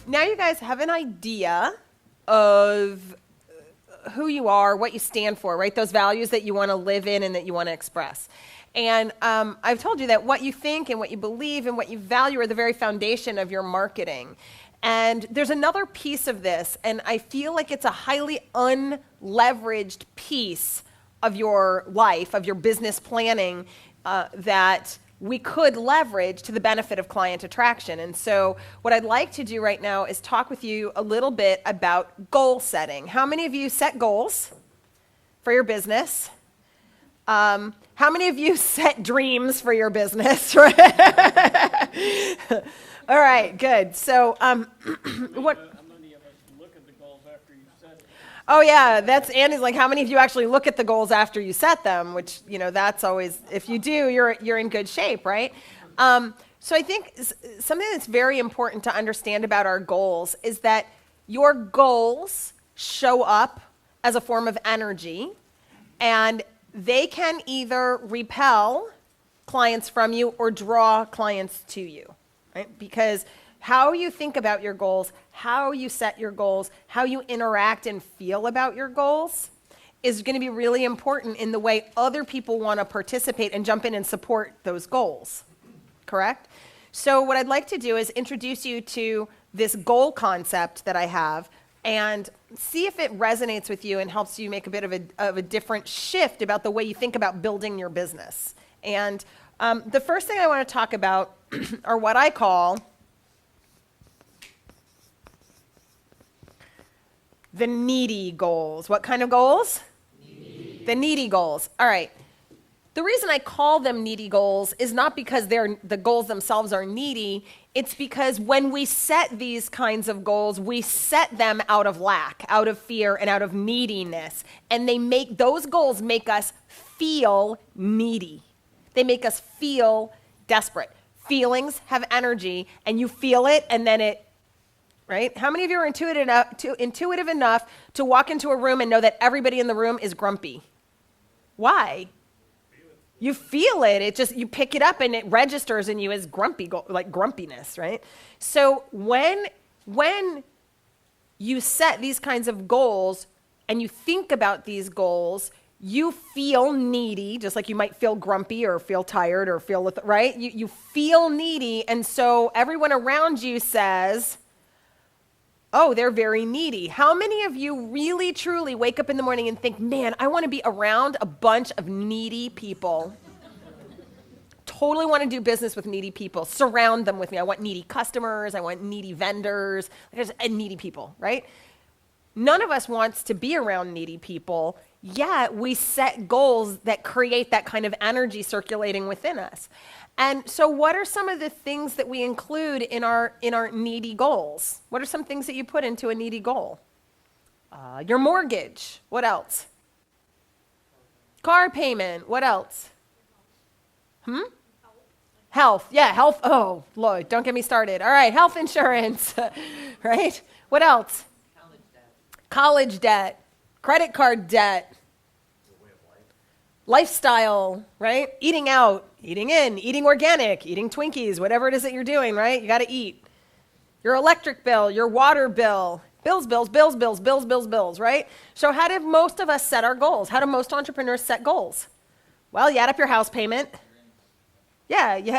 now you guys have an idea of who you are, what you stand for, right? Those values that you want to live in and that you want to express. And I've told you that what you think and what you believe and what you value are the very foundation of your marketing. And there's another piece of this, and I feel like it's a highly unleveraged piece of your life, of your business planning, that we could leverage to the benefit of client attraction. And so what I'd like to do right now is talk with you a little bit about goal setting. How many of you set goals for your business? How many of you set dreams for your business? All right, good. So what? How many of us look at the goals after you set it? Oh yeah, that's Andy's like, how many of you actually look at the goals after you set them? Which, that's always, if you do, you're in good shape, right? So I think something that's very important to understand about our goals is that your goals show up as a form of energy, and they can either repel clients from you or draw clients to you, right? Because how you think about your goals, how you set your goals, how you interact and feel about your goals is going to be really important in the way other people want to participate and jump in and support those goals, correct? So what I'd like to do is introduce you to this goal concept that I have and see if it resonates with you and helps you make a bit of a different shift about the way you think about building your business. And the first thing I want to talk about are what I call the needy goals. What kind of goals? Needy. The needy goals. All right. The reason I call them needy goals is not because the goals themselves are needy. It's because when we set these kinds of goals, we set them out of lack, out of fear, and out of neediness. And those goals make us feel needy. They make us feel desperate. Feelings have energy, and you feel it, and then right? How many of you are intuitive enough to walk into a room and know that everybody in the room is grumpy? Why? You feel it. You pick it up and it registers in you as grumpiness, right? So when you set these kinds of goals and you think about these goals, you feel needy, just like you might feel grumpy or feel tired or feel, right? You feel needy, and so everyone around you says, oh, they're very needy. How many of you really, truly wake up in the morning and think, man, I want to be around a bunch of needy people? Totally want to do business with needy people. Surround them with me. I want needy customers. I want needy vendors. And needy people, right? None of us wants to be around needy people, yet we set goals that create that kind of energy circulating within us. And so what are some of the things that we include in our needy goals? What are some things that you put into a needy goal? Your mortgage. What else? Car payment. What else? Health. Yeah, health. Oh, Lord, don't get me started. All right, health insurance. Right? What else? College debt. Credit card debt. Lifestyle, right? Eating out, eating in, eating organic, eating Twinkies, whatever it is that you're doing, right? You got to eat. Your electric bill, your water bill, bills, right? So how did most of us set our goals? How do most entrepreneurs set goals? Well, you add up your house payment. Yeah, you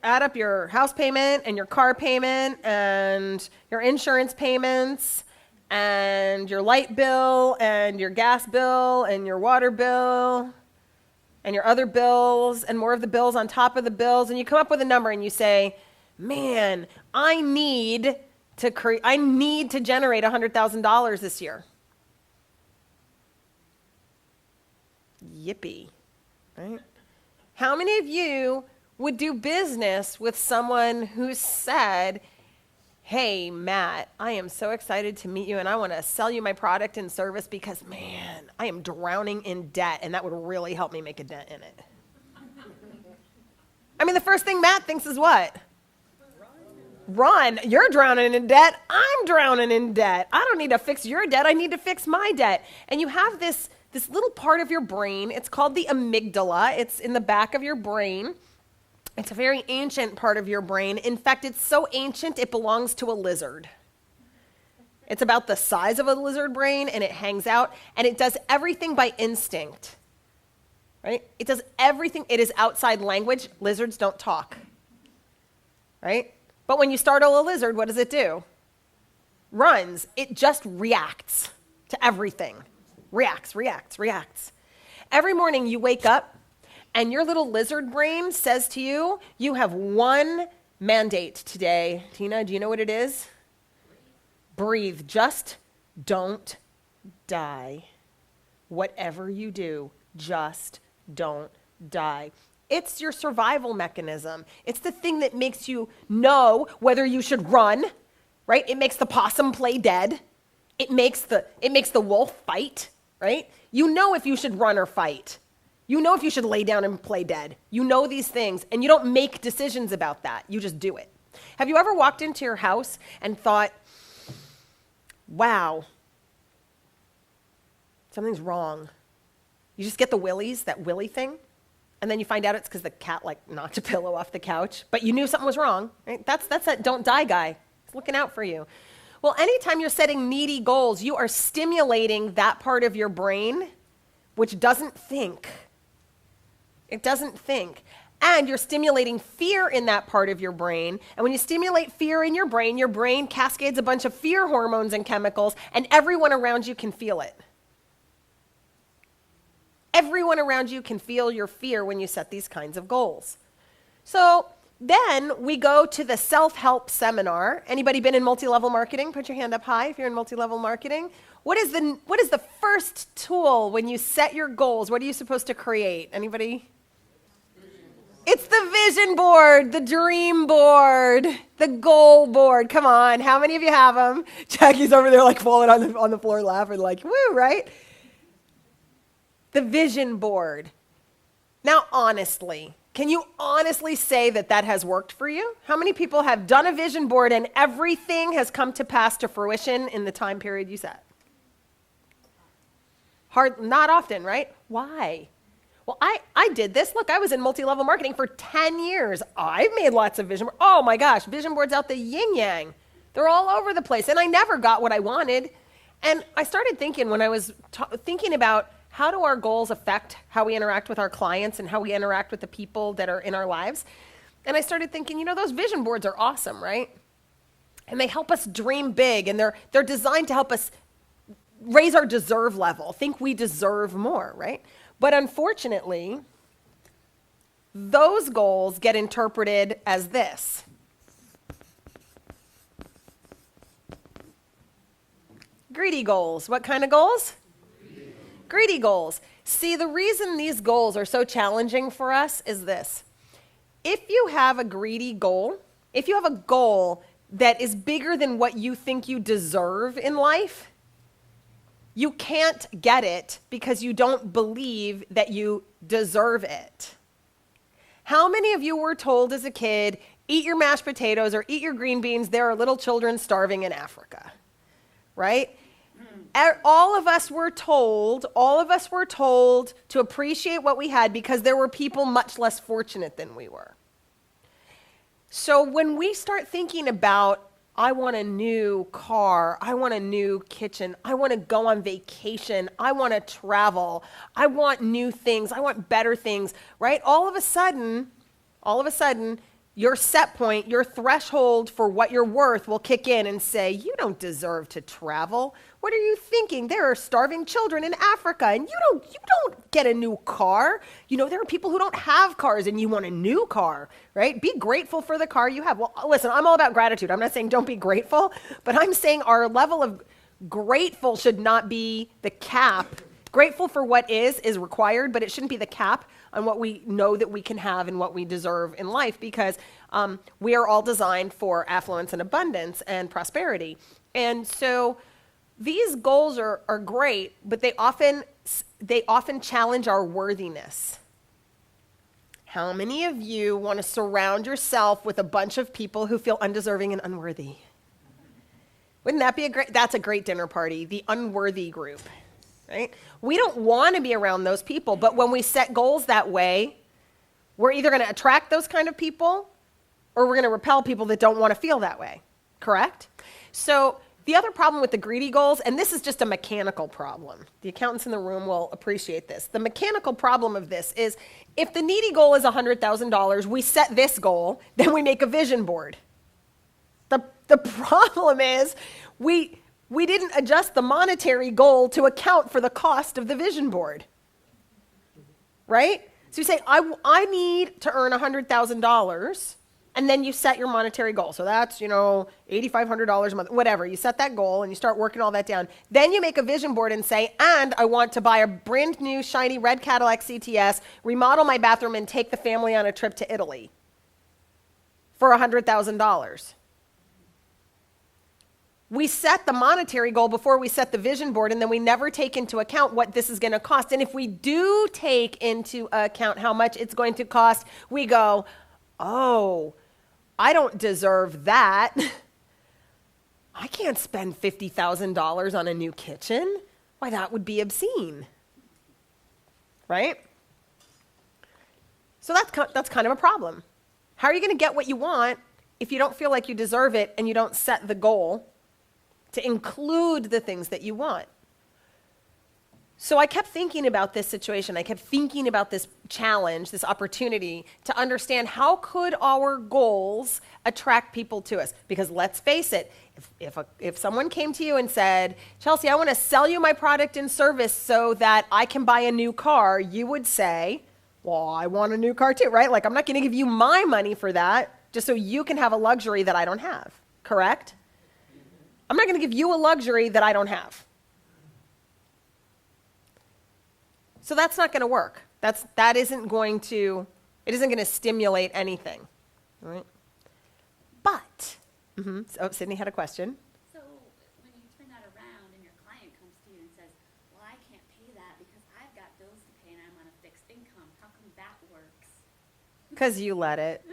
add up your house payment and your car payment and your insurance payments and your light bill, and your gas bill, and your water bill, and your other bills, and more of the bills on top of the bills, and you come up with a number and you say, man, I need to generate $100,000 this year. Yippee, right? How many of you would do business with someone who said, hey, Matt, I am so excited to meet you, and I want to sell you my product and service because, man, I am drowning in debt, and that would really help me make a dent in it. I mean, the first thing Matt thinks is what? Run. You're drowning in debt. I'm drowning in debt. I don't need to fix your debt. I need to fix my debt. And you have this little part of your brain. It's called the amygdala. It's in the back of your brain. It's a very ancient part of your brain. In fact, it's so ancient, it belongs to a lizard. It's about the size of a lizard brain, and it hangs out, and it does everything by instinct, right? It does everything. It is outside language. Lizards don't talk, right? But when you startle a lizard, what does it do? Runs. It just reacts to everything. Reacts. Every morning you wake up, and your little lizard brain says to you, you have one mandate today. Tina, do you know what it is? Breathe. Just don't die. Whatever you do, just don't die. It's your survival mechanism. It's the thing that makes you know whether you should run, right? It makes the possum play dead. It makes the wolf fight, right? You know if you should run or fight. You know if you should lay down and play dead. You know these things, and you don't make decisions about that. You just do it. Have you ever walked into your house and thought, wow, something's wrong? You just get the willies, that willy thing, and then you find out it's because the cat knocked a pillow off the couch, but you knew something was wrong, right? That's that don't die guy. He's looking out for you. Well, anytime you're setting needy goals, you are stimulating that part of your brain which doesn't think. It doesn't think. And you're stimulating fear in that part of your brain. And when you stimulate fear in your brain cascades a bunch of fear hormones and chemicals, and everyone around you can feel it. Everyone around you can feel your fear when you set these kinds of goals. So then we go to the self-help seminar. Anybody been in multi-level marketing? Put your hand up high if you're in multi-level marketing. What is the first tool when you set your goals? What are you supposed to create? Anybody? It's the vision board, the dream board, the goal board. Come on, how many of you have them? Jackie's over there falling on the floor laughing woo, right? The vision board. Now, honestly, can you honestly say that has worked for you? How many people have done a vision board and everything has come to pass to fruition in the time period you set? Not often, right? Why? Well, I did this. Look, I was in multi-level marketing for 10 years. I've made lots of vision boards. Oh my gosh, vision boards out the yin-yang. They're all over the place. And I never got what I wanted. And I started thinking when I was thinking about how do our goals affect how we interact with our clients and how we interact with the people that are in our lives. And I started thinking, those vision boards are awesome, right? And they help us dream big, and they're designed to help us raise our deserve level, think we deserve more, right? But unfortunately, those goals get interpreted as this. Greedy goals. What kind of goals? Greedy goals. See, the reason these goals are so challenging for us is this. If you have a greedy goal, if you have a goal that is bigger than what you think you deserve in life, you can't get it because you don't believe that you deserve it. How many of you were told as a kid, eat your mashed potatoes or eat your green beans, there are little children starving in Africa, right? All of us were told to appreciate what we had because there were people much less fortunate than we were. So when we start thinking about, I want a new car, I want a new kitchen, I want to go on vacation, I want to travel, I want new things, I want better things, right? All of a sudden, your set point, your threshold for what you're worth will kick in and say, you don't deserve to travel. What are you thinking? There are starving children in Africa, and you don't get a new car. There are people who don't have cars, and you want a new car, right? Be grateful for the car you have. Well, listen, I'm all about gratitude. I'm not saying don't be grateful, but I'm saying our level of grateful should not be the cap. Grateful for what is required, but it shouldn't be the cap on what we know that we can have and what we deserve in life, because we are all designed for affluence and abundance and prosperity. And so these goals are great, but they often challenge our worthiness. How many of you want to surround yourself with a bunch of people who feel undeserving and unworthy? Wouldn't that be that's a great dinner party, the unworthy group, right? We don't want to be around those people, but when we set goals that way, We're either going to attract those kind of people or we're going to repel people that don't want to feel that way, correct? So the other problem with the greedy goals, and this is just a mechanical problem. The accountants in the room will appreciate this. The mechanical problem of this is if the needy goal is $100,000, we set this goal, then we make a vision board. The problem is we didn't adjust the monetary goal to account for the cost of the vision board, right? So you say, I need to earn $100,000, and then you set your monetary goal. So that's, $8,500 a month, whatever. You set that goal and you start working all that down. Then you make a vision board and say, and I want to buy a brand new shiny red Cadillac CTS, remodel my bathroom, and take the family on a trip to Italy for $100,000. We set the monetary goal before we set the vision board, and then we never take into account what this is going to cost. And if we do take into account how much it's going to cost, we go, oh, I don't deserve that. I can't spend $50,000 on a new kitchen. Why, that would be obscene, right? So that's kind of a problem. How are you going to get what you want if you don't feel like you deserve it and you don't set the goal to include the things that you want? So I kept thinking about this situation. I kept thinking about this challenge, this opportunity to understand how could our goals attract people to us? Because let's face it, if someone came to you and said, Chelsea, I want to sell you my product and service so that I can buy a new car, you would say, well, I want a new car too, right? Like, I'm not going to give you my money for that just so you can have a luxury that I don't have, correct? I'm not going to give you a luxury that I don't have. So that's not going to work. It isn't going to stimulate anything, right? But, so Sydney had a question. So when you turn that around and your client comes to you and says, well, I can't pay that because I've got bills to pay and I'm on a fixed income, how come that works? Because you let it.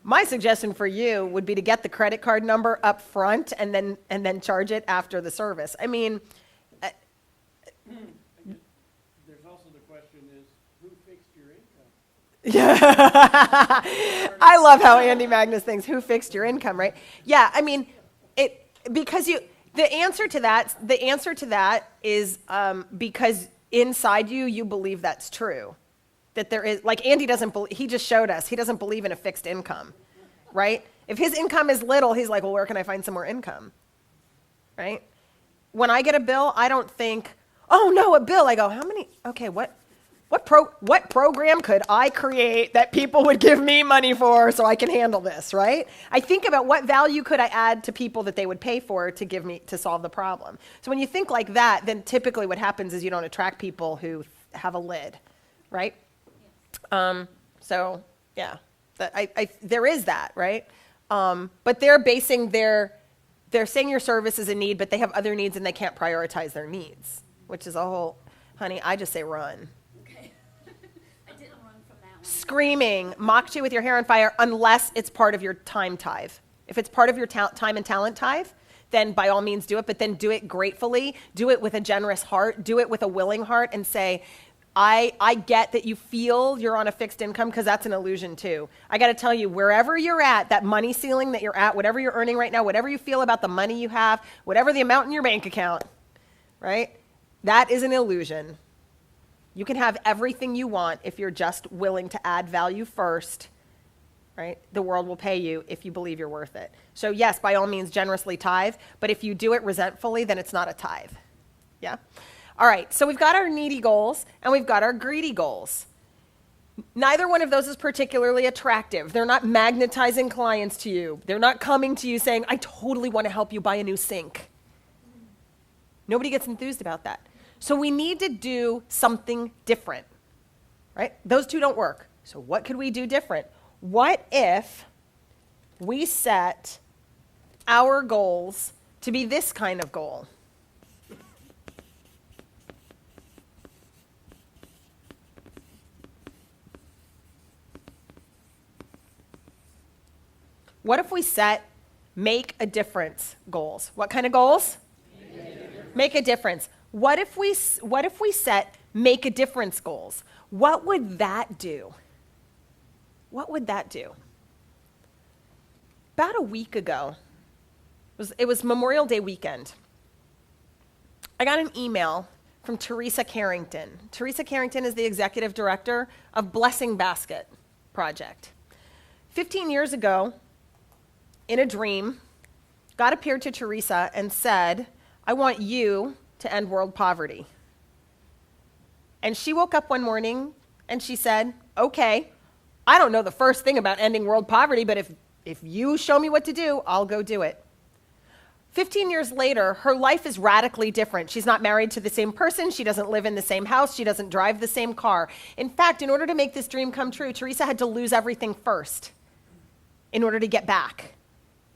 My suggestion for you would be to get the credit card number up front and then charge it after the service. I mean, There's also the question is, who fixed your income? yeah. I love how Andy Magnus thinks, who fixed your income, right? Yeah, I mean, the answer to that is because inside you believe that's true. That there is, like Andy he just showed us, he doesn't believe in a fixed income, right? If his income is little, he's like, well, where can I find some more income, right? When I get a bill, I don't think, oh no, a bill. I go, what program could I create that people would give me money for so I can handle this, right? I think about what value could I add to people that they would pay for to solve the problem. So when you think like that, then typically what happens is you don't attract people who have a lid, right? So yeah, there is that, right? But they're saying your service is a need, but they have other needs and they can't prioritize their needs, which is a whole, honey, I just say run. Okay. I didn't run from that one. Screaming, mocked you with your hair on fire, unless it's part of your time tithe. If it's part of your time and talent tithe, then by all means do it, but then do it gratefully, do it with a generous heart, do it with a willing heart, and say, I get that you feel you're on a fixed income because that's an illusion too. I got to tell you, wherever you're at, that money ceiling that you're at, whatever you're earning right now, whatever you feel about the money you have, whatever the amount in your bank account, right? That is an illusion. You can have everything you want if you're just willing to add value first, right? The world will pay you if you believe you're worth it. So yes, by all means, generously tithe, but if you do it resentfully, then it's not a tithe. Yeah? All right, so we've got our needy goals and we've got our greedy goals. Neither one of those is particularly attractive. They're not magnetizing clients to you. They're not coming to you saying, I totally want to help you buy a new sink. Nobody gets enthused about that. So we need to do something different, right? Those two don't work. So what could we do different? What if we set our goals to be this kind of goal? What if we set make a difference goals? What kind of goals? Make a difference. What if we set make a difference goals. What would that do? What would that do? About a week ago, it was Memorial Day weekend, I got an email from Teresa Carrington. Teresa Carrington is the executive director of Blessing Basket Project. 15 years ago, in a dream, God appeared to Teresa and said, I want you to end world poverty. And she woke up one morning and she said, okay, I don't know the first thing about ending world poverty, but if you show me what to do, I'll go do it. 15 years later, her life is radically different. She's not married to the same person. She doesn't live in the same house. She doesn't drive the same car. In fact, in order to make this dream come true, Teresa had to lose everything first in order to get back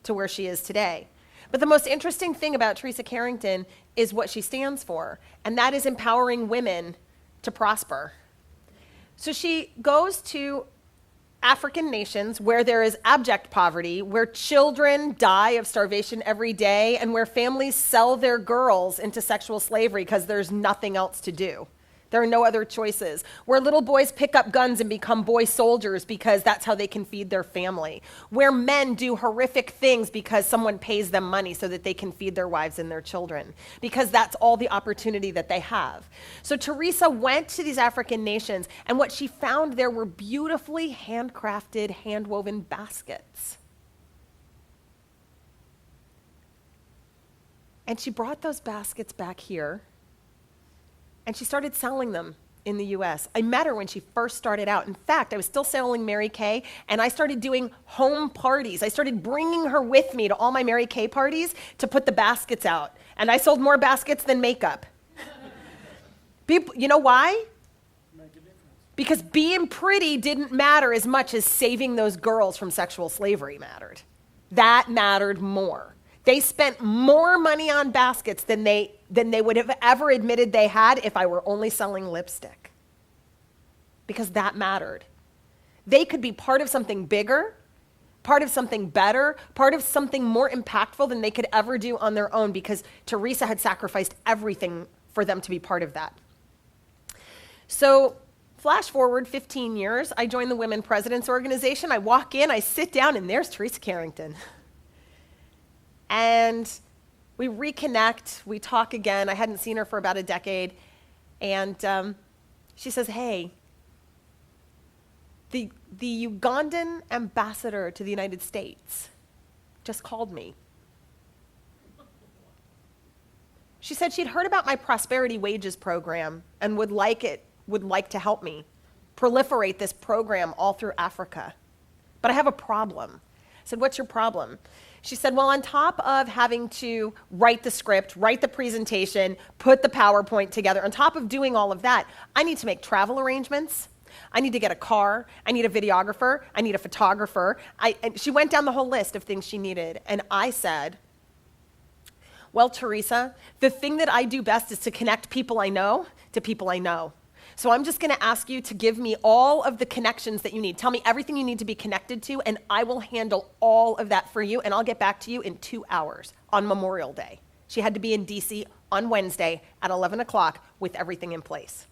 to where she is today. But the most interesting thing about Teresa Carrington is what she stands for, and that is empowering women to prosper. So she goes to African nations where there is abject poverty, where children die of starvation every day, and where families sell their girls into sexual slavery because there's nothing else to do. There are no other choices. Where little boys pick up guns and become boy soldiers because that's how they can feed their family. Where men do horrific things because someone pays them money so that they can feed their wives and their children, because that's all the opportunity that they have. So Teresa went to these African nations, and what she found there were beautifully handcrafted, hand-woven baskets. And she brought those baskets back here, and she started selling them in the US. I met her when she first started out. In fact, I was still selling Mary Kay, and I started doing home parties. I started bringing her with me to all my Mary Kay parties to put the baskets out. And I sold more baskets than makeup. People, you know why? Because being pretty didn't matter as much as saving those girls from sexual slavery mattered. That mattered more. They spent more money on baskets than they would have ever admitted they had if I were only selling lipstick. Because that mattered. They could be part of something bigger, part of something better, part of something more impactful than they could ever do on their own, because Teresa had sacrificed everything for them to be part of that. So flash forward 15 years, I joined the Women Presidents Organization. I walk in, I sit down, and there's Teresa Carrington. And we reconnect, we talk again. I hadn't seen her for about a decade. And she says, hey, the Ugandan ambassador to the United States just called me. She said she'd heard about my prosperity wages program and would like to help me proliferate this program all through Africa. But I have a problem. I said, what's your problem? She said, well, on top of having to write the script, write the presentation, put the PowerPoint together, on top of doing all of that, I need to make travel arrangements. I need to get a car. I need a videographer. I need a photographer. And she went down the whole list of things she needed. And I said, well, Teresa, the thing that I do best is to connect people I know to people I know. So I'm just going to ask you to give me all of the connections that you need. Tell me everything you need to be connected to, and I will handle all of that for you, and I'll get back to you in 2 hours on Memorial Day. She had to be in DC on Wednesday at 11 o'clock with everything in place.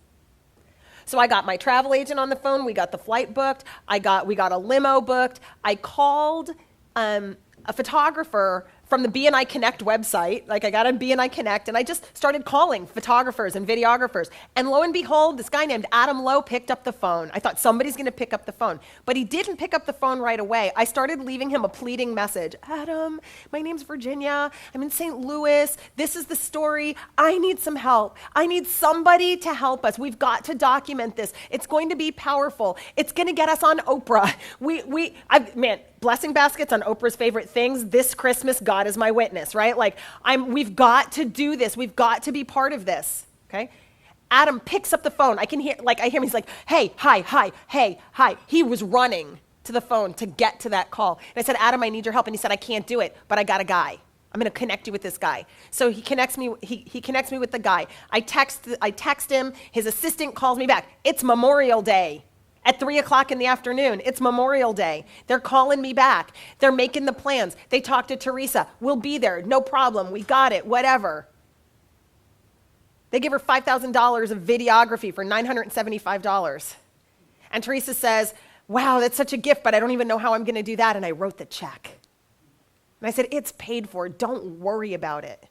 So I got my travel agent on the phone. We got the flight booked. We got a limo booked. I called a photographer from the BNI Connect website. Like, I got on BNI Connect, and I just started calling photographers and videographers. And lo and behold, this guy named Adam Lowe picked up the phone. I thought somebody's going to pick up the phone. But he didn't pick up the phone right away. I started leaving him a pleading message. Adam, my name's Virginia. I'm in St. Louis. This is the story. I need some help. I need somebody to help us. We've got to document this. It's going to be powerful. It's going to get us on Oprah. Man, blessing baskets on Oprah's favorite things. This Christmas, God is my witness, right? Like, we've got to do this. We've got to be part of this, okay? Adam picks up the phone. I hear him. He's like, hey, hi. He was running to the phone to get to that call. And I said, Adam, I need your help. And he said, I can't do it, but I got a guy. I'm going to connect you with this guy. So he connects me. He connects me with the guy. I text him. His assistant calls me back. It's Memorial Day. At 3 o'clock in the afternoon, it's Memorial Day. They're calling me back. They're making the plans. They talk to Teresa. We'll be there. No problem. We got it. Whatever. They give her $5,000 of videography for $975. And Teresa says, wow, that's such a gift, but I don't even know how I'm going to do that. And I wrote the check. And I said, it's paid for. Don't worry about it.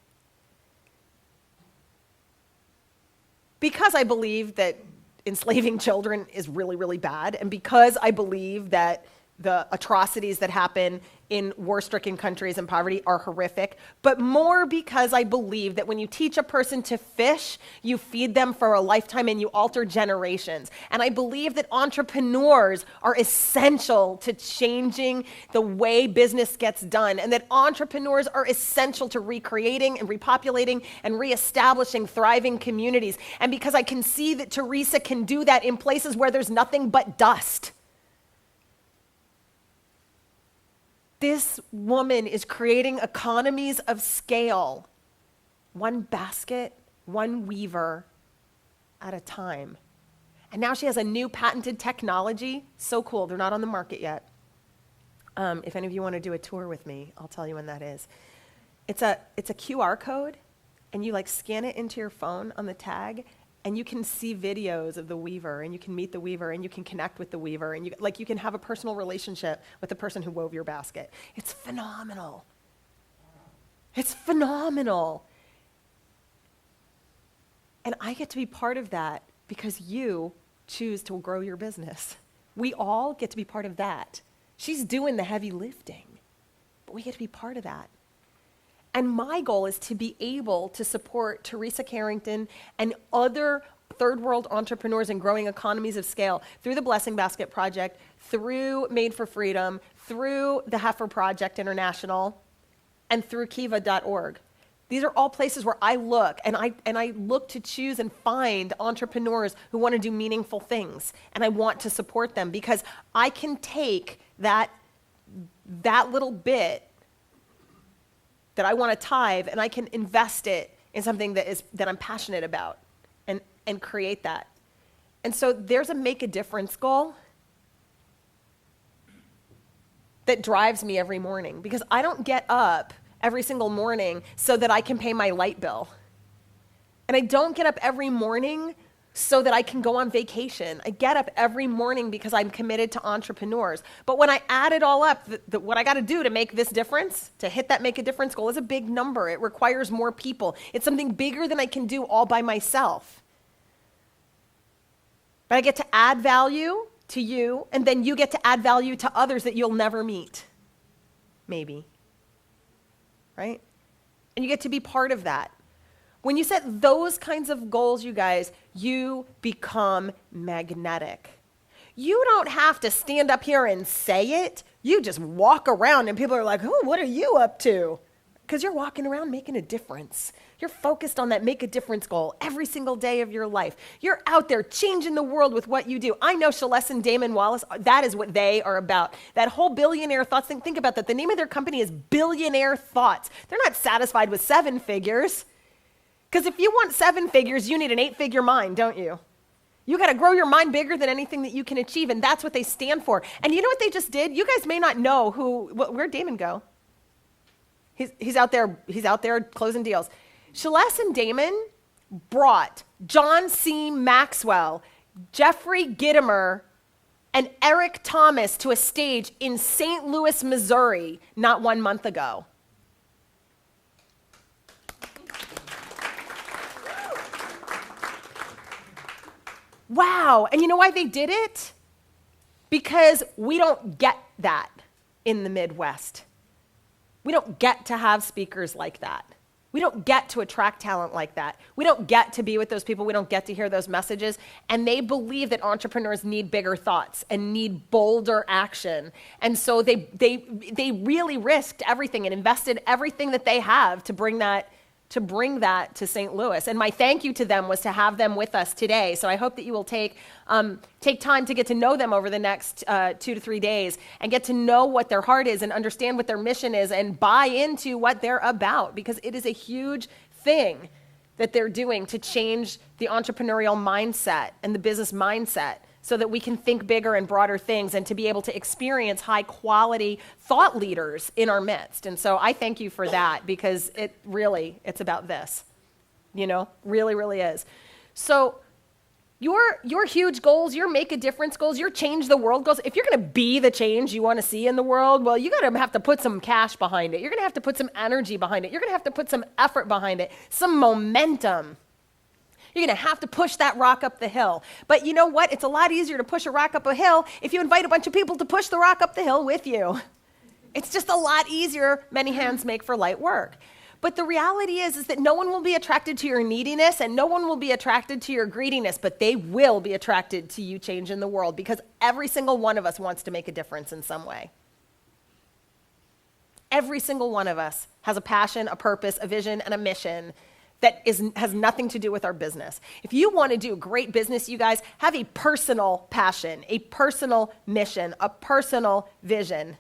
Because I believe that enslaving children is really, really bad, and because I believe that the atrocities that happen in war-stricken countries and poverty are horrific, but more because I believe that when you teach a person to fish, you feed them for a lifetime and you alter generations. And I believe that entrepreneurs are essential to changing the way business gets done, and that entrepreneurs are essential to recreating and repopulating and reestablishing thriving communities. And because I can see that Teresa can do that in places where there's nothing but dust. This woman is creating economies of scale, one basket, one weaver at a time. And now she has a new patented technology. So cool. They're not on the market yet. If any of you want to do a tour with me, I'll tell you when that is. It's a QR code, and you like scan it into your phone on the tag, and you can see videos of the weaver, and you can meet the weaver, and you can connect with the weaver, and you can have a personal relationship with the person who wove your basket. It's phenomenal. It's phenomenal. And I get to be part of that because you choose to grow your business. We all get to be part of that. She's doing the heavy lifting, but we get to be part of that. And my goal is to be able to support Teresa Carrington and other third world entrepreneurs in growing economies of scale through the Blessing Basket Project, through Made for Freedom, through the Heifer Project International, and through kiva.org. These are all places where I look, and I look to choose and find entrepreneurs who want to do meaningful things, and I want to support them because I can take that little bit that I want to tithe, and I can invest it in something that I'm passionate about and create that. And so there's a make a difference goal that drives me every morning because I don't get up every single morning so that I can pay my light bill. And I don't get up every morning so that I can go on vacation. I get up every morning because I'm committed to entrepreneurs. But when I add it all up, what I got to do to make this difference, to hit that make a difference goal, is a big number. It requires more people. It's something bigger than I can do all by myself. But I get to add value to you, and then you get to add value to others that you'll never meet. Maybe. Right? And you get to be part of that. When you set those kinds of goals, you guys, you become magnetic. You don't have to stand up here and say it. You just walk around and people are like, oh, what are you up to? Because you're walking around making a difference. You're focused on that make a difference goal every single day of your life. You're out there changing the world with what you do. I know Celeste and Damon Wallace, that is what they are about. That whole billionaire thoughts thing, think about that. The name of their company is Billionaire Thoughts. They're not satisfied with 7 figures. Because if you want 7 figures, you need an 8-figure mind, don't you? You got to grow your mind bigger than anything that you can achieve, and that's what they stand for. And you know what they just did? You guys may not know where'd Damon go? He's out there closing deals. Celeste and Damon brought John C. Maxwell, Jeffrey Gitomer, and Eric Thomas to a stage in St. Louis, Missouri, not 1 month ago. Wow. And you know why they did it? Because we don't get that in the Midwest. We don't get to have speakers like that. We don't get to attract talent like that. We don't get to be with those people. We don't get to hear those messages. And they believe that entrepreneurs need bigger thoughts and need bolder action. And so they really risked everything and invested everything that they have to bring that to St. Louis. And my thank you to them was to have them with us today. So I hope that you will take time to get to know them over the next 2 to 3 days and get to know what their heart is and understand what their mission is and buy into what they're about, because it is a huge thing that they're doing to change the entrepreneurial mindset and the business mindset so that we can think bigger and broader things and to be able to experience high quality thought leaders in our midst. And so I thank you for that, because it's about this. really, really is. So your huge goals, your make a difference goals, your change the world goals, if you're going to be the change you want to see in the world, well, you're going to have to put some cash behind it. You're going to have to put some energy behind it. You're going to have to put some effort behind it, some momentum. You're going to have to push that rock up the hill. But you know what? It's a lot easier to push a rock up a hill if you invite a bunch of people to push the rock up the hill with you. It's just a lot easier. Many hands make for light work. But the reality is that no one will be attracted to your neediness and no one will be attracted to your greediness, but they will be attracted to you changing the world because every single one of us wants to make a difference in some way. Every single one of us has a passion, a purpose, a vision, and a mission that has nothing to do with our business. If you want to do great business, you guys, have a personal passion, a personal mission, a personal vision.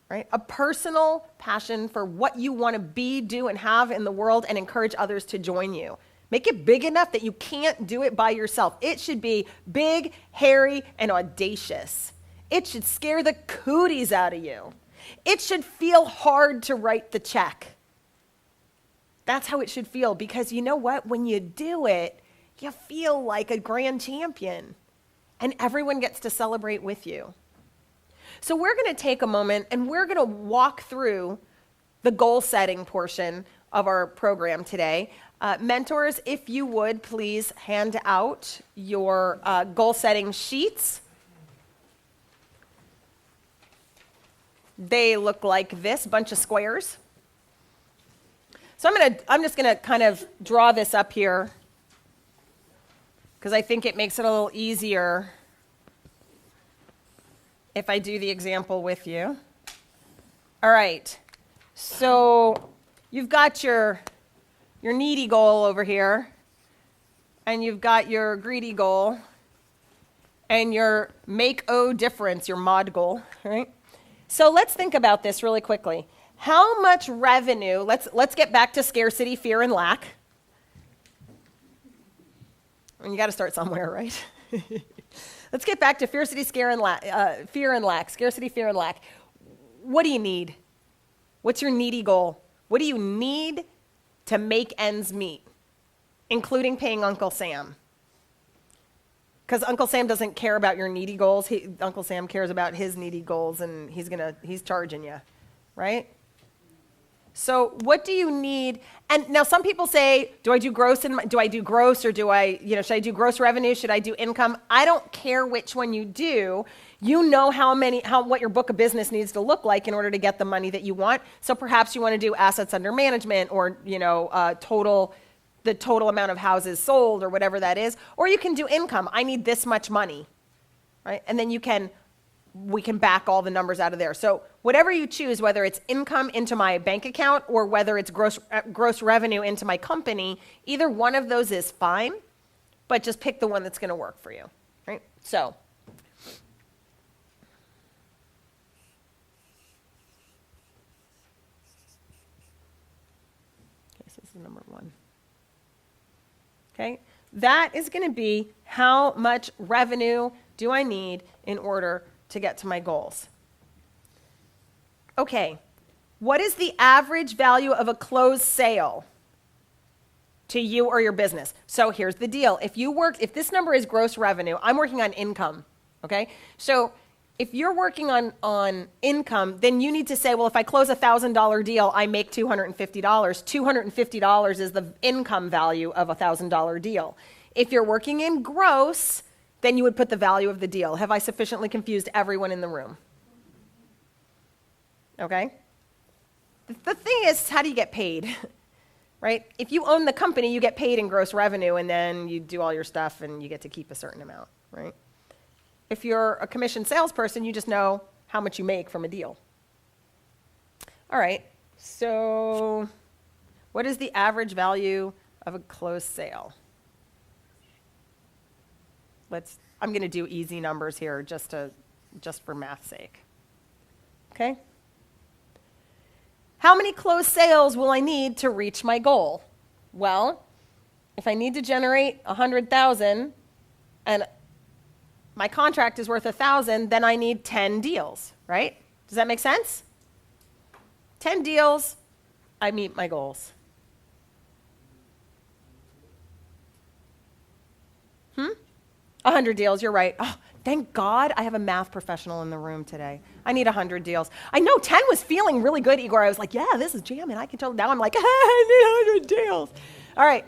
Right? A personal passion for what you want to be, do, and have in the world and encourage others to join you. Make it big enough that you can't do it by yourself. It should be big, hairy, and audacious. It should scare the cooties out of you. It should feel hard to write the check. That's how it should feel because you know what? When you do it, you feel like a grand champion and everyone gets to celebrate with you. So we're going to take a moment and we're going to walk through the goal setting portion of our program today. Mentors, if you would please hand out your goal setting sheets. They look like this, bunch of squares. So I'm just going to kind of draw this up here because I think it makes it a little easier if I do the example with you. All right, so you've got your needy goal over here, and you've got your greedy goal, and your make-o difference, your mod goal, right? So let's think about this really quickly. How much revenue, let's get back to scarcity, fear, and lack. And you got to start somewhere, right? Let's get back to fear, and lack. Scarcity, fear, and lack. What do you need? What's your needy goal? What do you need to make ends meet, including paying Uncle Sam? Because Uncle Sam doesn't care about your needy goals. Uncle Sam cares about his needy goals, and he's charging you, right? So what do you need? And now some people say, do I do gross or should I do gross revenue? Should I do income? I don't care which one you do. You know what your book of business needs to look like in order to get the money that you want. So perhaps you want to do assets under management or, the total amount of houses sold or whatever that is. Or you can do income. I need this much money, right? And then we can back all the numbers out of there. So whatever you choose, whether it's income into my bank account or whether it's gross revenue into my company, either one of those is fine, but just pick the one that's going to work for you, right? So this is the number one. Okay, that is going to be how much revenue do I need in order to get to my goals. Okay, what is the average value of a closed sale to you or your business? So here's the deal. If this number is gross revenue, I'm working on income, okay? So if you're working on income, then you need to say, well, if I close a $1,000 deal, I make $250. $250 is the income value of a $1,000 deal. If you're working in gross, then you would put the value of the deal. Have I sufficiently confused everyone in the room? Okay? The thing is, how do you get paid? Right? If you own the company, you get paid in gross revenue, and then you do all your stuff, and you get to keep a certain amount, right? If you're a commissioned salesperson, you just know how much you make from a deal. All right, so what is the average value of a closed sale? I'm going to do easy numbers here just for math's sake. Okay? How many closed sales will I need to reach my goal? Well, if I need to generate 100,000 and my contract is worth 1,000, then I need 10 deals, right? Does that make sense? 10 deals, I meet my goals. 100 deals, you're right. Oh, thank God I have a math professional in the room today. I need 100 deals. I know 10 was feeling really good, Igor. I was like, yeah, this is jamming. I can tell. Now I'm like, I need 100 deals. All right.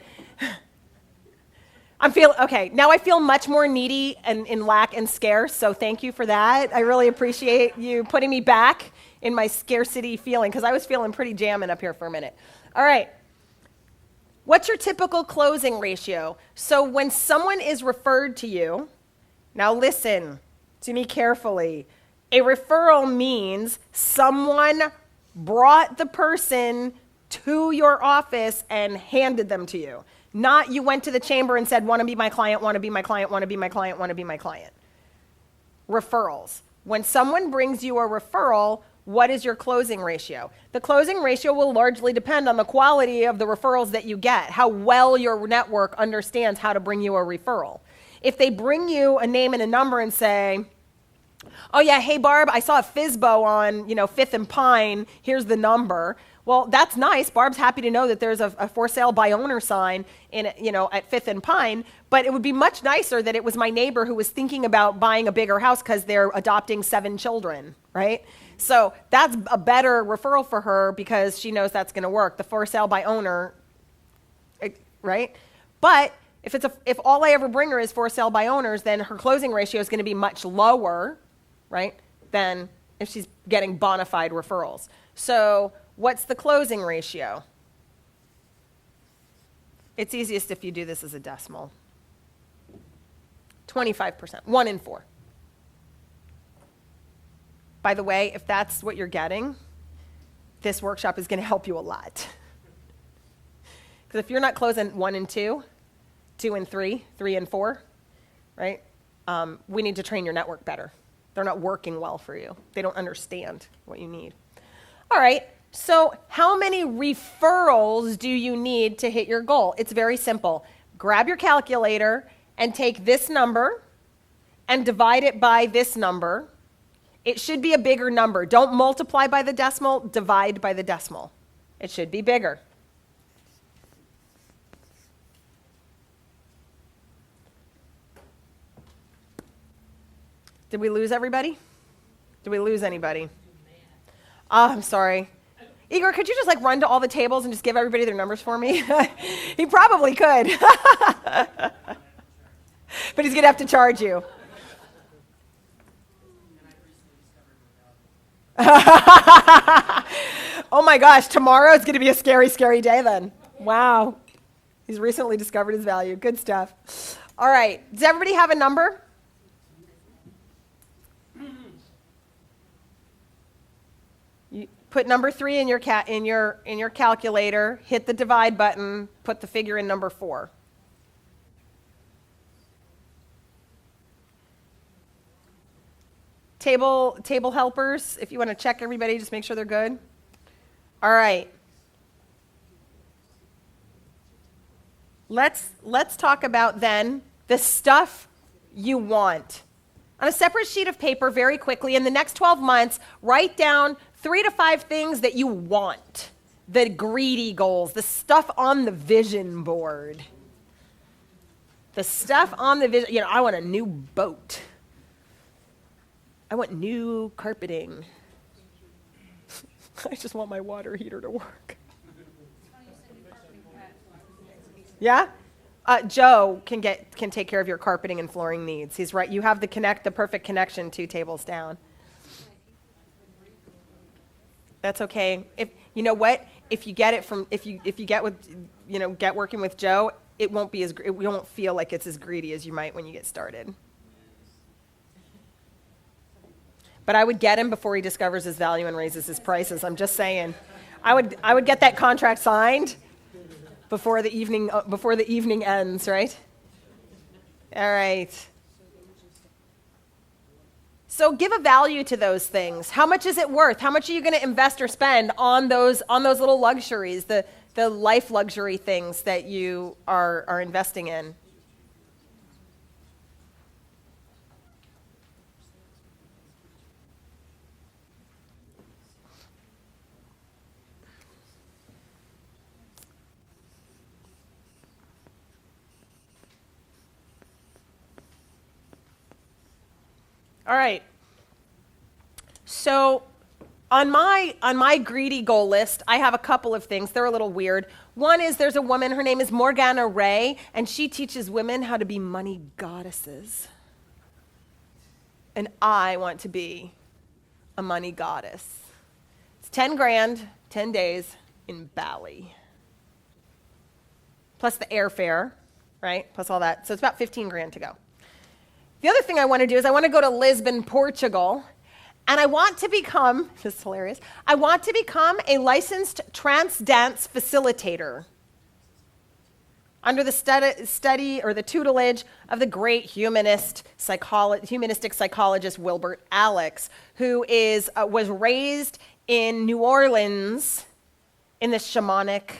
Okay, now I feel much more needy and in lack and scarce, so thank you for that. I really appreciate you putting me back in my scarcity feeling, because I was feeling pretty jamming up here for a minute. All right. What's your typical closing ratio? So when someone is referred to you, now listen to me carefully. A referral means someone brought the person to your office and handed them to you. Not you went to the chamber and said, want to be my client, want to be my client, want to be my client, want to be my client. Referrals. When someone brings you a referral, what is your closing ratio? The closing ratio will largely depend on the quality of the referrals that you get, how well your network understands how to bring you a referral. If they bring you a name and a number and say, oh yeah, hey Barb, I saw a FISBO on, 5th and Pine, here's the number. Well, that's nice. Barb's happy to know that there's a for sale by owner sign in, at 5th and Pine, but it would be much nicer that it was my neighbor who was thinking about buying a bigger house because they're adopting 7 children, right? So that's a better referral for her because she knows that's going to work. The for sale by owner, right? But if all I ever bring her is for sale by owners, then her closing ratio is going to be much lower, right, than if she's getting bona fide referrals. So what's the closing ratio? It's easiest if you do this as a decimal. 25%, 1 in 4. By the way, if that's what you're getting, this workshop is going to help you a lot. Because if you're not closing 1 and 2, 2 and 3, 3 and 4, right? We need to train your network better. They're not working well for you. They don't understand what you need. All right, so how many referrals do you need to hit your goal? It's very simple. Grab your calculator and take this number and divide it by this number. It should be a bigger number. Don't multiply by the decimal, divide by the decimal. It should be bigger. Did we lose everybody? Did we lose anybody? Oh, I'm sorry. Igor, could you just run to all the tables and just give everybody their numbers for me? He probably could. But he's going to have to charge you. Oh my gosh, tomorrow is going to be a scary, scary day then. Wow. He's recently discovered his value. Good stuff. All right. Does everybody have a number? You put number 3 in your calculator, hit the divide button, put the figure in number 4. Table helpers, if you want to check everybody, just make sure they're good. All right. Let's talk about then the stuff you want. On a separate sheet of paper, very quickly, in the next 12 months, write down 3 to 5 things that you want. The greedy goals, the stuff on the vision board. The stuff on the vision, I want a new boat. I want new carpeting. I just want my water heater to work. Yeah? Joe can take care of your carpeting and flooring needs. He's right. You have the perfect connection 2 tables down. That's okay. If you know what, if you get working with Joe, it won't feel like it's as greedy as you might when you get started. But I would get him before he discovers his value and raises his prices. I'm just saying. I would get that contract signed before the evening ends, right? All right. So give a value to those things. How much is it worth? How much are you going to invest or spend on those little luxuries, the life luxury things that you are investing in? All right. So on my greedy goal list, I have a couple of things. They're a little weird. One is there's a woman, her name is Morgana Ray, and she teaches women how to be money goddesses. And I want to be a money goddess. It's 10 grand, 10 days in Bali. Plus the airfare, right? Plus all that. So it's about 15 grand to go. The other thing I want to do is I want to go to Lisbon, Portugal, and I want to become, this is hilarious, I want to become a licensed trance dance facilitator under the study or the tutelage of the great humanistic psychologist Wilbert Alex, who was raised in New Orleans in this shamanic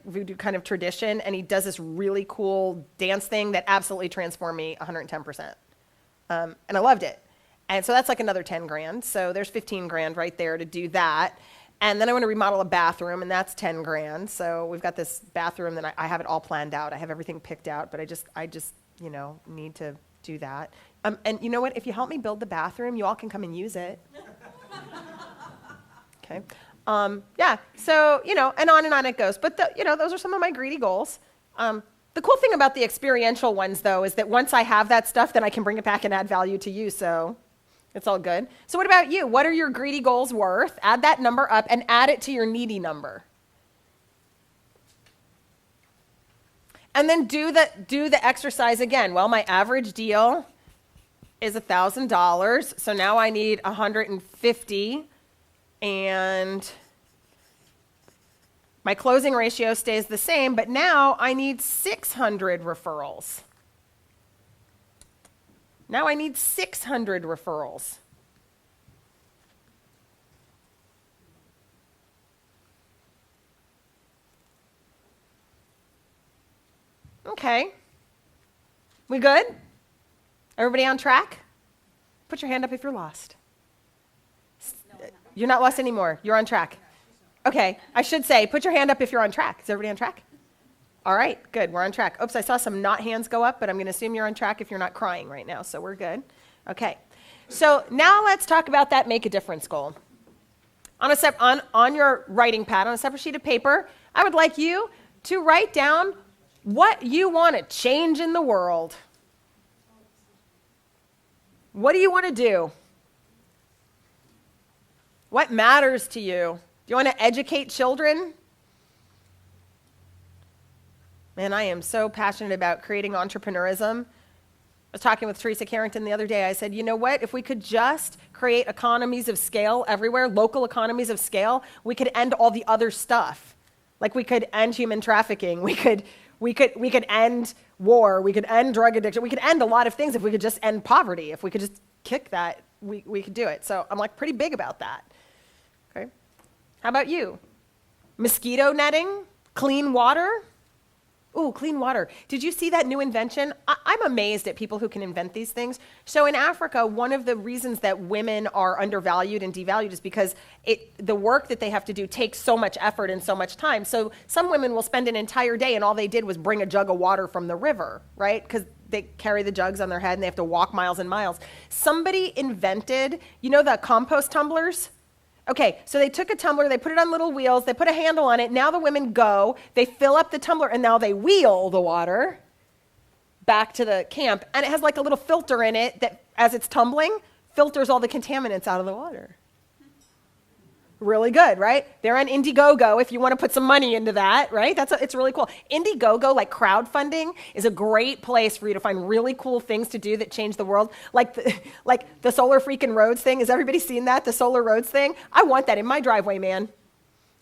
voodoo kind of tradition, and he does this really cool dance thing that absolutely transformed me 110%. And I loved it. And so that's like another 10 grand. So there's 15 grand right there to do that. And then I want to remodel a bathroom, and that's 10 grand. So we've got this bathroom that I have it all planned out. I have everything picked out, but I just need to do that. And you know what? If you help me build the bathroom, you all can come and use it. Okay. Yeah. So, and on it goes. But those are some of my greedy goals. The cool thing about the experiential ones, though, is that once I have that stuff, then I can bring it back and add value to you. So it's all good. So what about you? What are your greedy goals worth? Add that number up and add it to your needy number. And then do the exercise again. Well, my average deal is $1,000. So now I need 150, and my closing ratio stays the same, but now I need 600 referrals. Now I need 600 referrals. Okay. We good? Everybody on track? Put your hand up if you're lost. You're not lost anymore. You're on track. Okay, I should say, put your hand up if you're on track. Is everybody on track? All right, good, we're on track. Oops, I saw some not hands go up, but I'm going to assume you're on track if you're not crying right now, so we're good. Okay, so now let's talk about that make a difference goal. On your writing pad, on a separate sheet of paper, I would like you to write down what you want to change in the world. What do you want to do? What matters to you? Do you want to educate children? Man, I am so passionate about creating entrepreneurism. I was talking with Teresa Carrington the other day. I said, you know what? If we could just create economies of scale everywhere, local economies of scale, we could end all the other stuff. Like we could end human trafficking. We could end war. We could end drug addiction. We could end a lot of things if we could just end poverty. If we could just kick that, we could do it. So I'm like pretty big about that. Okay. How about you? Mosquito netting? Clean water? Ooh, clean water. Did you see that new invention? I'm amazed at people who can invent these things. So in Africa, one of the reasons that women are undervalued and devalued is because the work that they have to do takes so much effort and so much time. So some women will spend an entire day and all they did was bring a jug of water from the river, right? Because they carry the jugs on their head and they have to walk miles and miles. Somebody invented, the compost tumblers? Okay, so they took a tumbler, they put it on little wheels, they put a handle on it. Now the women go, they fill up the tumbler, and now they wheel the water back to the camp. And it has like a little filter in it that, as it's tumbling, filters all the contaminants out of the water. Really good, right? They're on Indiegogo if you want to put some money into that, right? It's really cool. Indiegogo, like crowdfunding, is a great place for you to find really cool things to do that change the world. Like the solar freaking roads thing. Has everybody seen that? The solar roads thing? I want that in my driveway, man.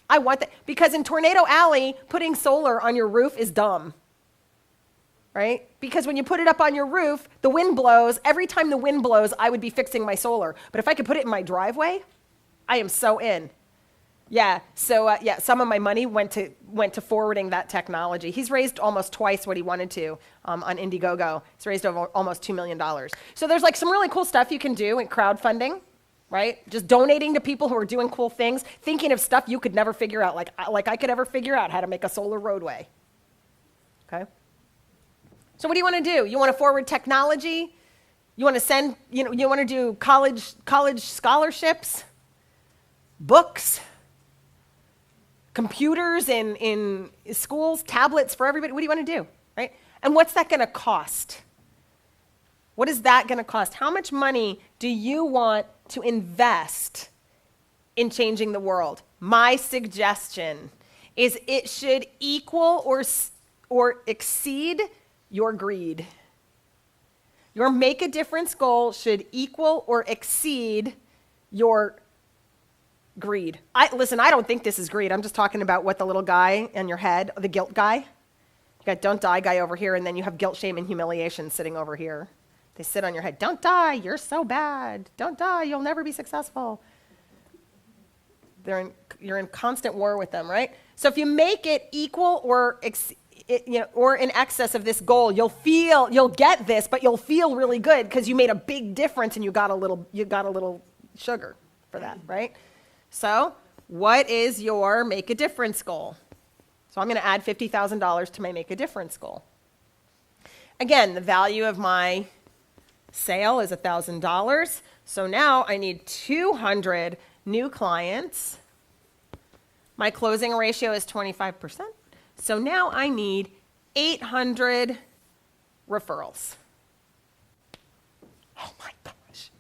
I want that. Because in Tornado Alley, putting solar on your roof is dumb. Right? Because when you put it up on your roof, the wind blows. Every time the wind blows, I would be fixing my solar. But if I could put it in my driveway, I am so in. Yeah, so some of my money went to forwarding that technology. He's raised almost twice what he wanted to on Indiegogo. He's raised over almost $2 million. So there's like some really cool stuff you can do in crowdfunding, right? Just donating to people who are doing cool things, thinking of stuff you could never figure out, like I could ever figure out how to make a solar roadway. Okay? So what do you want to do? You want to forward technology? You want to send, you want to do college scholarships, books, computers in schools, tablets for everybody. What do you want to do, right? And what's that going to cost? What is that going to cost? How much money do you want to invest in changing the world? My suggestion is it should equal or exceed your greed. Your make a difference goal should equal or exceed your greed. Listen, I don't think this is greed. I'm just talking about what the little guy in your head, the guilt guy. You got don't die guy over here, and then you have guilt, shame, and humiliation sitting over here. They sit on your head. Don't die. You're so bad. Don't die. You'll never be successful. You're in constant war with them, right? So if you make it equal or in excess of this goal, you'll get this, but you'll feel really good because you made a big difference and you got a little sugar for that, right? So what is your make a difference goal? So I'm going to add $50,000 to my make a difference goal. Again, the value of my sale is $1,000. So now I need 200 new clients. My closing ratio is 25%. So now I need 800 referrals. Oh my gosh.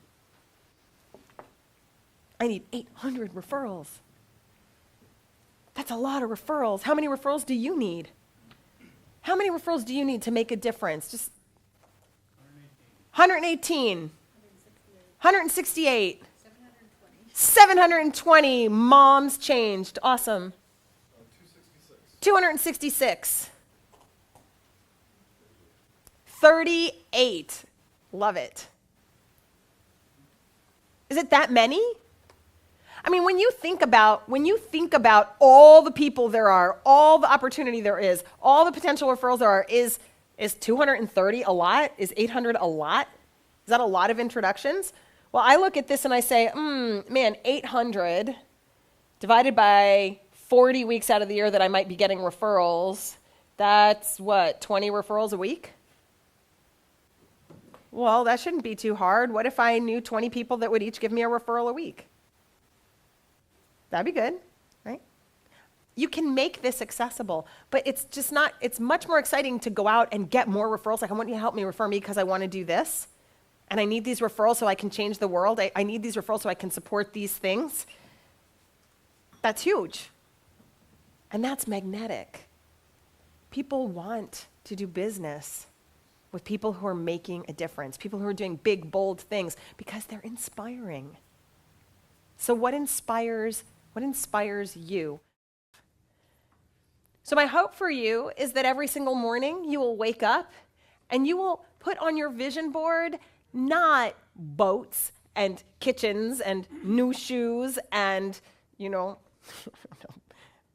I need 800 referrals. That's a lot of referrals. How many referrals do you need? How many referrals do you need to make a difference? Just 118. 168. 720 moms changed. Awesome. 266. 38. Love it. Is it that many? I mean, when you think about all the people there are, all the opportunity there is, all the potential referrals there are, is 230 a lot? Is 800 a lot? Is that a lot of introductions? Well, I look at this and I say, man, 800 divided by 40 weeks out of the year that I might be getting referrals, that's what, 20 referrals a week? Well, that shouldn't be too hard. What if I knew 20 people that would each give me a referral a week? That'd be good, right? You can make this accessible, but it's much more exciting to go out and get more referrals. Like, I want you to help me refer me because I want to do this. And I need these referrals so I can change the world. I need these referrals so I can support these things. That's huge. And that's magnetic. People want to do business with people who are making a difference, people who are doing big, bold things because they're inspiring. So what inspires you? So my hope for you is that every single morning you will wake up and you will put on your vision board not boats and kitchens and new shoes and,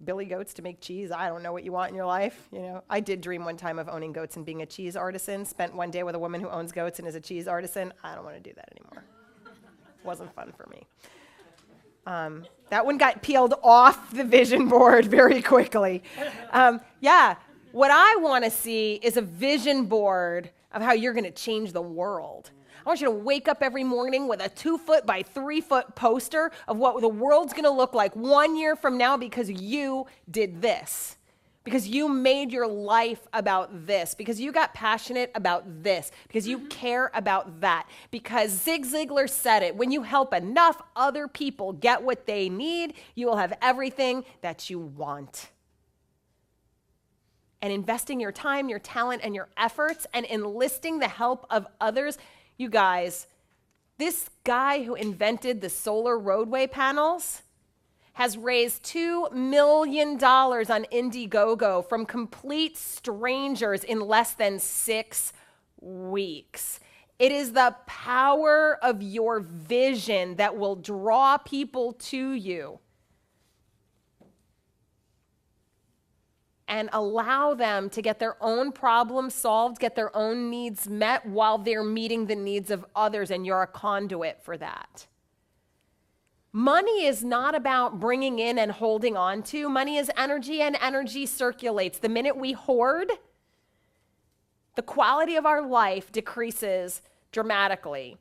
billy goats to make cheese. I don't know what you want in your life. I did dream one time of owning goats and being a cheese artisan. Spent one day with a woman who owns goats and is a cheese artisan. I don't want to do that anymore. Wasn't fun for me. That one got peeled off the vision board very quickly. What I want to see is a vision board of how you're going to change the world. I want you to wake up every morning with a 2-foot by 3-foot poster of what the world's going to look like 1 year from now because you did this, because you made your life about this, because you got passionate about this, because you care about that, because Zig Ziglar said it, when you help enough other people get what they need, you will have everything that you want. And investing your time, your talent, and your efforts and enlisting the help of others. You guys, this guy who invented the solar roadway panels has raised $2 million on Indiegogo from complete strangers in less than 6 weeks. It is the power of your vision that will draw people to you and allow them to get their own problems solved, get their own needs met while they're meeting the needs of others, and you're a conduit for that. Money is not about bringing in and holding on to. Money is energy, and energy circulates. The minute we hoard, the quality of our life decreases dramatically.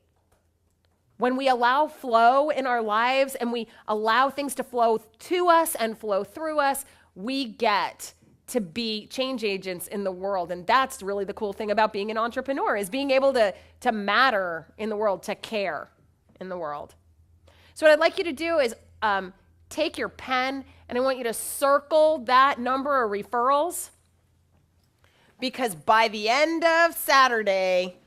When we allow flow in our lives and we allow things to flow to us and flow through us, we get to be change agents in the world. And that's really the cool thing about being an entrepreneur, is being able to matter in the world, to care in the world. So what I'd like you to do is take your pen and I want you to circle that number of referrals, because by the end of Saturday,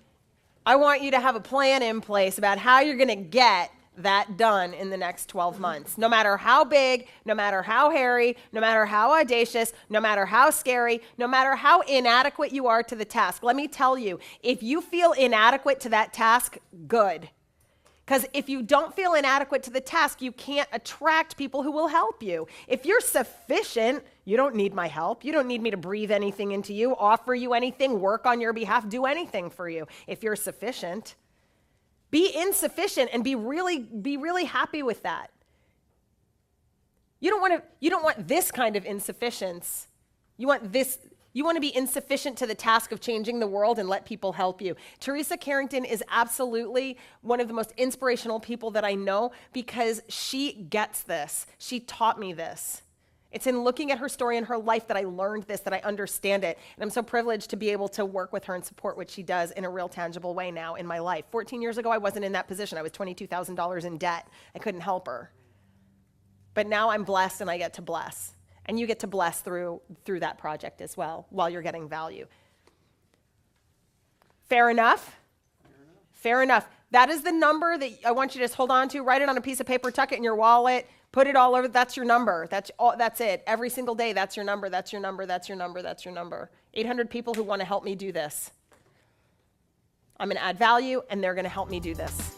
I want you to have a plan in place about how you're going to get that done in the next 12 months. No matter how big, no matter how hairy, no matter how audacious, no matter how scary, no matter how inadequate you are to the task. Let me tell you, if you feel inadequate to that task, good. Because if you don't feel inadequate to the task, you can't attract people who will help you. If you're sufficient, you don't need my help. You don't need me to breathe anything into you, offer you anything, work on your behalf, do anything for you. If you're sufficient, be insufficient and be really happy with that. You don't want this kind of insufficiency. You want to be insufficient to the task of changing the world and let people help you. Teresa Carrington is absolutely one of the most inspirational people that I know, because she gets this. She taught me this. It's in looking at her story and her life that I learned this, that I understand it. And I'm so privileged to be able to work with her and support what she does in a real tangible way now in my life. 14 years ago, I wasn't in that position. I was $22,000 in debt. I couldn't help her. But now I'm blessed and I get to bless. And you get to bless through that project as well while you're getting value. Fair enough? Fair enough. That is the number that I want you to just hold on to. Write it on a piece of paper, tuck it in your wallet, put it all over. That's your number. That's it. Every single day, that's your number, that's your number, that's your number, that's your number. 800 people who want to help me do this. I'm going to add value, and they're going to help me do this.